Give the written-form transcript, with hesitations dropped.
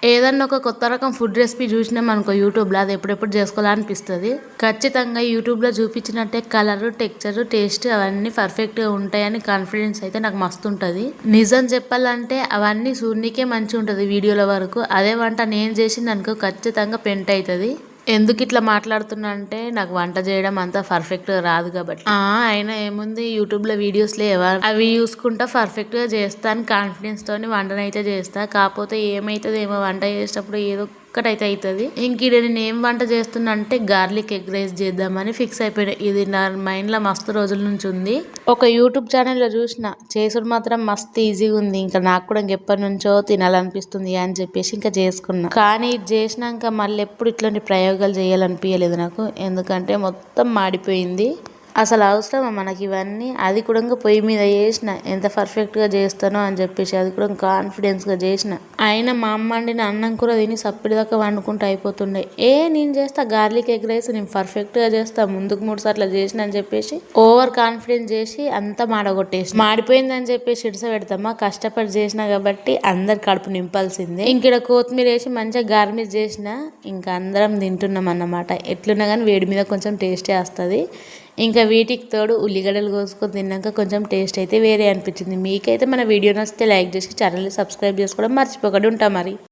ఏదన్నా ఒక కొత్త రకం ఫుడ్ రెసిపీ చూసినామనుకో యూట్యూబ్లో అది ఎప్పుడెప్పుడు చేసుకోవాలనిపిస్తుంది. ఖచ్చితంగా యూట్యూబ్లో చూపించినట్టే కలర్, టెక్స్చర్, టేస్ట్ అవన్నీ పర్ఫెక్ట్గా ఉంటాయని కాన్ఫిడెన్స్ అయితే నాకు మస్తు ఉంటుంది. నిజం చెప్పాలంటే అవన్నీ చూడనీకే మంచిగా ఉంటుంది వీడియోల వరకు. అదే వంట నేను చేసిందనుకో ఖచ్చితంగా పెంట్ అవుతుంది. ఎందుకు ఇట్లా మాట్లాడుతున్నా అంటే నాకు వంట చేయడం అంత పర్ఫెక్ట్గా రాదు కాబట్టి. అయినా ఏముంది యూట్యూబ్లో వీడియోస్ లేవా, అవి చూసుకుంటా పర్ఫెక్ట్గా చేస్తాను కాన్ఫిడెన్స్ తోని వంటనైతే చేస్తా. కాకపోతే ఏమవుతుంది ఏమో వంట చేసేటప్పుడు ఏదో ఒక్కటైతే అవుతుంది. ఇంక నేను ఏం వంట చేస్తున్నా అంటే గార్లిక్ ఎగ్ రైస్ చేద్దామని ఫిక్స్ అయిపోయినా. ఇది నా మైండ్లో మస్తు రోజుల నుంచి ఉంది. ఒక యూట్యూబ్ ఛానల్లో చూసిన చేసుడు మాత్రం మస్తు ఈజీగా ఉంది. ఇంకా నాకు కూడా ఇంకెప్పటి నుంచో తినాలనిపిస్తుంది అని చెప్పేసి ఇంకా చేసుకున్నా. కానీ ఇది చేసినాక మళ్ళీ ఎప్పుడు ఇట్లాంటి ప్రయోగాలు చేయాలనిపించలేదు నాకు. ఎందుకంటే మొత్తం మాడిపోయింది. అసలు అవసరమా మనకి ఇవన్నీ? అది కూడా పొయ్యి మీద చేసిన, ఎంత పర్ఫెక్ట్గా చేస్తానో అని చెప్పేసి అది కూడా కాన్ఫిడెన్స్గా చేసిన. అయినా మా అమ్మ వండిన అన్నం కూర తిని సప్పిడిదాకా వండుకుంటూ అయిపోతుండే. నేను చేస్తా గార్లిక్ ఎగ్ రైస్, నేను పర్ఫెక్ట్గా చేస్తా, ముందుకు 3 సార్లు చేసిన అని చెప్పేసి ఓవర్ కాన్ఫిడెన్స్ చేసి అంతా మాడగొట్టేసి మాడిపోయిందని చెప్పేసి ఇడిస పెడతామా? కష్టపడి చేసినా కాబట్టి అందరు కడుపు నింపాల్సిందే. ఇంక కొత్తిమీర వేసి మంచిగా గార్నిష్ చేసిన, ఇంకా అందరం తింటున్నాం అన్నమాట. ఎట్లున్నా కానీ వేడి మీద కొంచెం టేస్టే వస్తుంది. ఇంకా వీటికి తోడు ఉల్లిగడ్డలు కోసుకొని తిన్నాక కొంచెం టేస్ట్ అయితే వేరే అనిపించింది. మీకైతే మన వీడియో నచ్చితే లైక్ చేసి ఛానల్ని సబ్స్క్రైబ్ చేసుకోవడం మర్చిపోకండి. ఉంటాం మరి.